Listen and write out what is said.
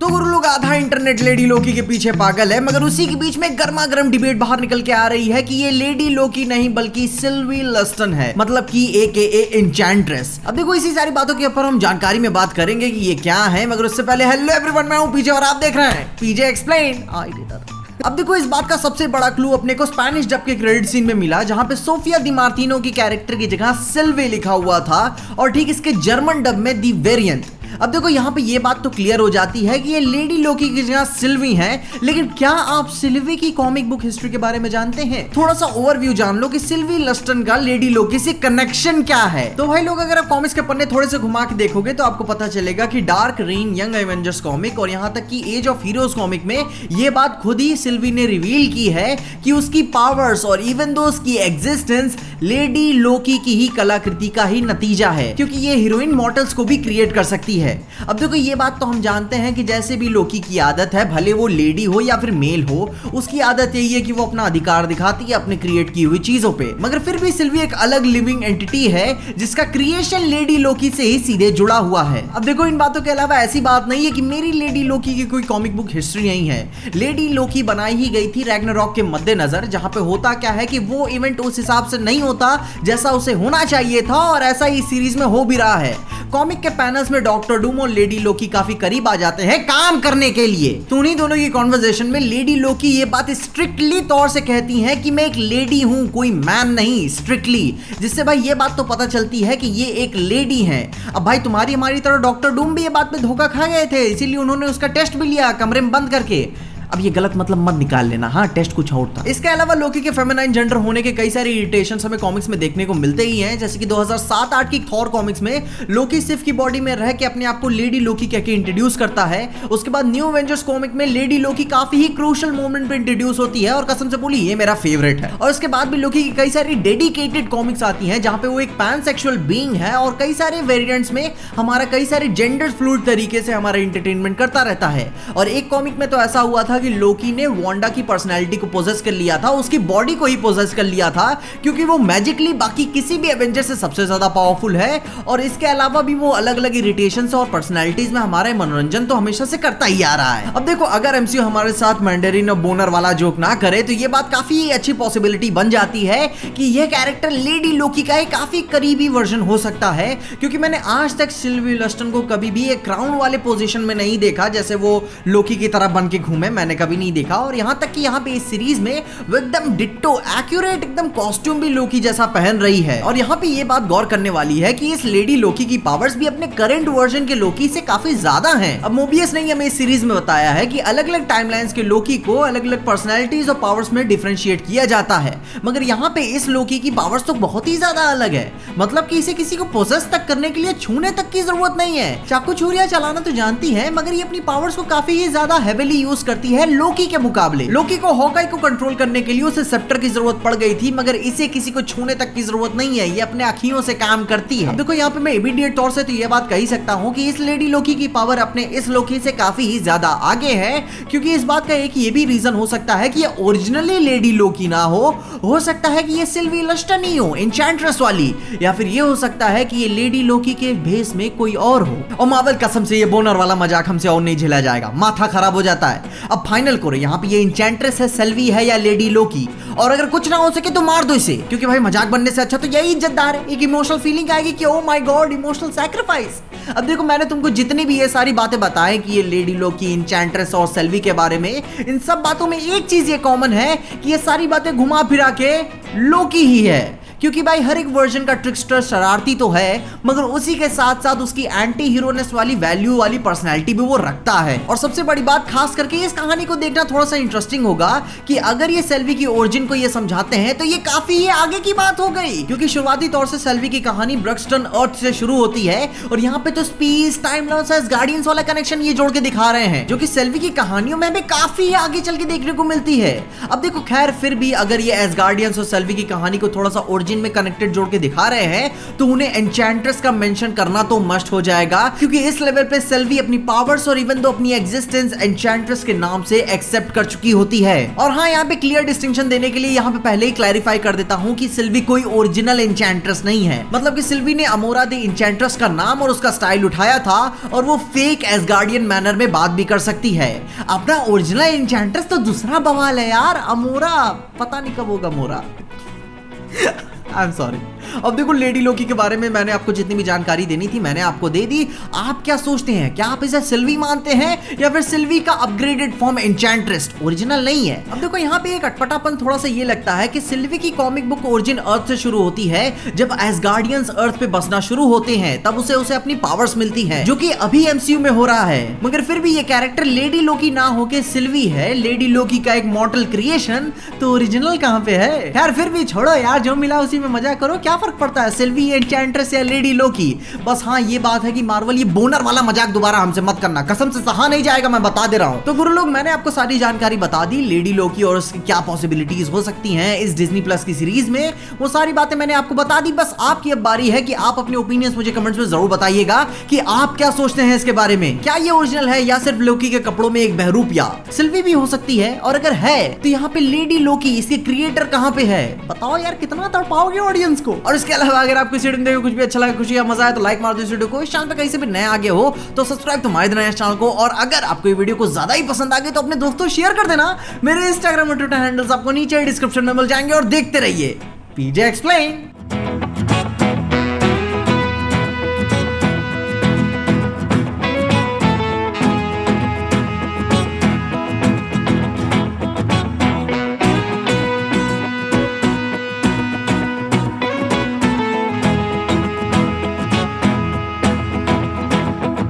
तो गुरु लोग आधा इंटरनेट लेडी लोकी के पीछे पागल है, मगर उसी के बीच में गर्मा गर्म डिबेट बाहर निकल के आ रही है कि ये लेडी लोकी नहीं बल्कि सिल्वी लस्टन है, मतलब कि AKA एन्चेंट्रेस। अब देखो इसी सारी बातों के ऊपर हम जानकारी में बात करेंगे कि ये क्या है, मगर उससे पहले हेलो एवरीवन, मैं हूं पीजे और आप देख रहे हैं पीजे एक्सप्लेन। अब देखो इस बात का सबसे बड़ा क्लू अपने को स्पेनिश डब के क्रेडिट सीन में मिला, जहां पे सोफिया दी मार्टिनो की कैरेक्टर की जगह सिल्वे लिखा हुआ था और ठीक इसके जर्मन डब में दी वेरिएंट। अब देखो यहाँ पे ये बात तो क्लियर हो जाती है कि ये लेडी लोकी की जगह सिल्वी है, लेकिन क्या आप सिल्वी की कॉमिक बुक हिस्ट्री के बारे में जानते हैं? थोड़ा सा ओवरव्यू जान लो कि सिल्वी लस्टन का लेडी लोकी से कनेक्शन क्या है। तो भाई लोग, अगर आप कॉमिक्स के पन्ने थोड़े से घुमा के देखोगे तो आपको पता चलेगा कि dark rain, young Avengers comic और यहाँ तक कि एज ऑफ हीरोज कॉमिक में ये बात खुद ही सिल्वी ने रिवील की है कि उसकी पावर्स और इवन दो उसकी एग्जिस्टेंस लेडी लोकी की ही कलाकृति का ही नतीजा है, क्योंकि ये हीरोइन मॉर्टल्स को भी क्रिएट कर सकती है। अब देखो ये बात तो हम जानते हैं कि जैसे भी लोकी की आदत है, भले वो लेडी हो या फिर मेल हो, उसकी आदत यही है कि वो अपना अधिकार दिखाती है अपने क्रिएट की हुई चीजों पे। मगर फिर भी सिल्वी एक अलग लिविंग एंटिटी है जिसका क्रिएशन लेडी लोकी से ही सीधे जुड़ा हुआ है। अब देखो इन बातों के अलावा ऐसी बात नहीं है कि मेरी लेडी लोकी की कोई कॉमिक बुक हिस्ट्री नहीं है। लेडी लोकी बनाई ही गई थी रैग्नारॉक के मद्देनजर, जहां पे होता क्या है कि वो इवेंट उस हिसाब से नहीं होता जैसा उसे होना चाहिए था, और ऐसा ही सीरीज में हो भी रहा है। कॉमिक के पैनल्स में डॉक्टर डूम और लेडी लोकी काफी करीब आ जाते हैं काम करने के लिए। तो उन्हीं दोनों की कॉन्वर्सेशन में लेडी लोकी ये बात स्ट्रिक्टली तौर से कहती हैं कि मैं एक लेडी हूं, कोई मैन नहीं, स्ट्रिक्टली, जिससे भाई ये बात तो पता चलती है कि ये एक लेडी है। अब भाई तुम्हारी हमारी तरह डॉक्टर डूम भी ये बात पे धोखा खा गए थे, इसीलिए उन्होंने उसका टेस्ट भी लिया कमरे में बंद करके। अब ये गलत मतलब मत निकाल लेना, हाँ टेस्ट कुछ और था। इसके अलावा लोकी के फेमिनाइन जेंडर होने के कई सारे इरिटेशंस हमें कॉमिक्स में देखने को मिलते ही हैं, जैसे कि 2007-8 की थॉर कॉमिक्स में लोकी सिर्फ की बॉडी में रह के अपने आप को लेडी लोकी कहकर इंट्रोड्यूस करता है। उसके बाद न्यू एवेंजर्स कॉमिक में लेडी लोकी काफी ही क्रूशियल मोमेंट पे इंट्रोड्यूस होती है और कसम से बोली ये मेरा फेवरेट है। और उसके बाद भी लोकी की कई सारी डेडिकेटेड कॉमिक्स आती हैं जहां पे वो एक पैनसेक्सुअल बीइंग है और कई सारे वेरिएंट्स में हमारा कई सारे जेंडर फ्लूइड तरीके से हमारा एंटरटेनमेंट करता रहता है। और एक कॉमिक में तो ऐसा हुआ था कि लोकी ने वांडा की पर्सनालिटी को पोजेस कर लिया था, उसकी बॉडी को ही पोजेस कर लिया था, क्योंकि वो मैजिकली बाकी किसी भी एवेंजर से सबसे ज्यादा पावरफुल है। और इसके अलावा भी वो अलग अलग इरिटेशंस और पर्सनालिटीज में हमारे मनोरंजन तो हमेशा से करता ही आ रहा है। अब देखो अगर एमसीयू हमारे साथ मैंडेरिन और बोनर वाला जोक ना करे तो ये बात काफी अच्छी पॉसिबिलिटी बन जाती है कि यह कैरेक्टर लेडी लोकी का एक काफी करीबी वर्जन हो सकता है, क्योंकि मैंने आज तक सिल्वी लस्टन को कभी भी एक क्राउन वाले पोजीशन में नहीं देखा जैसे वो लोकी की तरह बन के घूमे, मैंने कभी नहीं देखा। और यहां तक कि यहां पे इस सीरीज में वो एकदम डिट्टो एक्यूरेट एकदम कॉस्ट्यूम भी लोकी जैसा पहन रही है। और यहां पे ये बात गौर करने वाली है कि इस लेडी लोकी की पावर्स भी अपने करंट वर्जन के लोकी से काफी ज्यादा हैं। अब मोबियस ने हमें इस सीरीज में बताया है कि अलग अलग टाइमलाइंस के लोकी को अलग अलग पर्सनैलिटीज और पावर्स में डिफरेंशिएट किया जाता है, मगर यहां पे इस लोकी की पावर्स तो बहुत ही ज्यादा अलग है। मतलब कि इसे किसी को पोजेस तक करने के लिए छूने तक की जरूरत नहीं है। चाकू छुरियां चलाना तो जानती है, मगर ये अपनी पावर्स को काफी ही ज्यादा हेवीली यूज करती है लोकी के मुकाबले। लोकी को हॉकाई को कंट्रोल करने के लिए उसे सेप्टर की जरूरत पड़ गई थी, मगर इसे किसी को छूने तक की जरूरत नहीं है, ये अपने आँखियों से काम करती है। अब देखो यहाँ पे मैं इमीडिएट तौर से तो ये बात कह ही सकता हूँ कि इस लेडी लोकी की पावर अपने इस लोकी से काफी ही ज्यादा आगे है, क्योंकि इस बात का एक ये भी रीजन हो सकता है कि ये ओरिजिनली लेडी लोकी ना हो सकता है कि ये सिल्वी लस्टन ही हो, एन्चेंट्रेस वाली, या फिर ये हो सकता है कि ये लेडी लोकी के भेस में कोई और हो। और मार्वल कसम से ये बोनर वाला मजाक हमसे और नहीं झेला जाएगा, माथा खराब हो जाता है। अब फाइनल करो यहाँ पे ये एन्चेंट्रेस है, सिल्वी है या लेडी लोकी, और अगर कुछ ना हो सके तो मार दो इसे, क्योंकि भाई मजाक बनने से अच्छा तो यही इज्जतदार है। एक इमोशनल फीलिंग आएगी कि oh my God, emotional sacrifice. अब देखो मैंने तुमको जितनी भी ये सारी बातें बताएं कि ये लेडी लोकी, एन्चेंट्रेस और सिल्वी के बारे में, इन सब बातों में एक चीज ये कॉमन है कि ये सारी बातें घुमा फिरा के लोकी ही है, क्योंकि भाई हर एक वर्जन का ट्रिकस्टर शरारती तो है, मगर उसी के साथ साथ उसकी एंटी हीरोनेस वाली वैल्यू वाली पर्सनैलिटी भी वो रखता है। और सबसे बड़ी बात खास करके इस कहानी को देखना थोड़ा सा इंटरेस्टिंग होगा कि अगर ये सेल्वी की ओरिजिन को ये समझाते हैं तो ये काफी ही आगे की बात हो गई, क्योंकि शुरुआती तौर से सेल्वी की कहानी ब्रक्सटन अर्थ से शुरू होती है, और यहाँ पे तो स्पेस, टाइम लॉस, गार्डियंस वाला कनेक्शन ये जोड़ के दिखा रहे हैं, जो कि सेल्वी की कहानियों में भी काफी आगे चल के देखने को मिलती है। अब देखो खैर फिर भी अगर ये एसगार्डियंस और सेल्वी की कहानी को थोड़ा सा ओरिजिन में कनेक्टेड जोड़ के दिखा रहे हैं तो उन्हें एन्चेंट्रेस का मेंशन करना तो मस्ट हो जाएगा, क्योंकि इस लेवल पे सिल्वी अपनी पावर्स और इवन दो अपनी एग्जिस्टेंस एन्चेंट्रेस के नाम से एक्सेप्ट कर चुकी होती है। और हाँ, यहाँ पे क्लियर डिस्टिंक्शन देने के लिए यहाँ पे पहले ही क्लैरिफाई कर देता हूँ कि सिल्वी कोई ओरिजिनल एन्चेंट्रेस नहीं है। मतलब कि सिल्वी ने अमोरा द एन्चेंट्रेस का नाम और उसका स्टाइल उठाया था और वो फेक एसगार्डियन मैनर में बात भी कर सकती है। अपना ओरिजिनल एन्चेंट्रेस तो दूसरा बवाल है यार, अमोरा पता नहीं कब होगा मोरा। I am sorry. अब देखो, लेडी लोकी के बारे में मैंने आपको जितनी भी जानकारी देनी थी मैंने आपको दे दी। आप क्या सोचते हैं? क्या आप इसे सिल्वी मानते हैं या फिर सिल्वी का अपग्रेडेड फॉर्म एन्चेंट्रेस ओरिजिनल नहीं है? अब देखो, यहाँ पे एक अटपटापन थोड़ा सा ये लगता है कि सिल्वी की कॉमिक बुक ओरिजिन अर्थ से शुरू होती है। जब एसगार्डियंस अर्थ पे बसना शुरू होते हैं तब उसे अपनी पावर्स मिलती है, जो कि अभी एमसीयू में हो रहा है। मगर फिर भी ये कैरेक्टर लेडी लोकी ना होके सिल्वी है, लेडी लोकी का एक मॉडल क्रिएशन, तो ओरिजिनल कहाँ पे है? यार फिर भी छोड़ो यार, जो मिला उसी में मजा करो, क्या फर्क पड़ता है सिल्वी एन्चेंट्रेस या लेडी लोकी। बस हाँ, ये बात है कि मार्वल ये बोनर वाला मजाक दोबारा हमसे मत करना, कसम से सहा नहीं जाएगा, मैं बता दे रहा हूं। तो गुरु लोग, मैंने आपको सारी जानकारी बता दी लेडी लोकी और उसकी क्या पॉसिबिलिटीज हो सकती हैं इस डिज्नी प्लस की सीरीज में, वो सारी बातें मैंने आपको बता दी। बस आपकी अब बारी है कि आप अपने ओपिनियंस मुझे कमेंट्स में जरूर बताइएगा कि आप क्या सोचते हैं इसके बारे में। क्या ये ओरिजिनल है या सिर्फ लोकी के कपड़ों में एक बहरूपिया सिल्वी भी हो सकती है? और अगर है तो यहाँ पे लेडी लोकी इसके क्रिएटर कहाँ पे है? बताओ यार, कितना तड़पाओगे ऑडियंस को। और इसके अलावा अगर आपको इस वीडियो में कुछ भी अच्छा लगा, खुशी या मजा आया तो लाइक मार दो इस वीडियो को। इस चैनल पे कहीं से भी नए आगे हो तो सब्सक्राइब तो मार देना इस चैनल को। और अगर आपको ये वीडियो को ज्यादा ही पसंद आ गई तो अपने दोस्तों शेयर कर देना। मेरे इंस्टाग्राम और ट्विटर हैंडल्स आपको नीचे डिस्क्रिप्शन में मिल जाएंगे। और देखते रहिए पीजे एक्सप्लेन।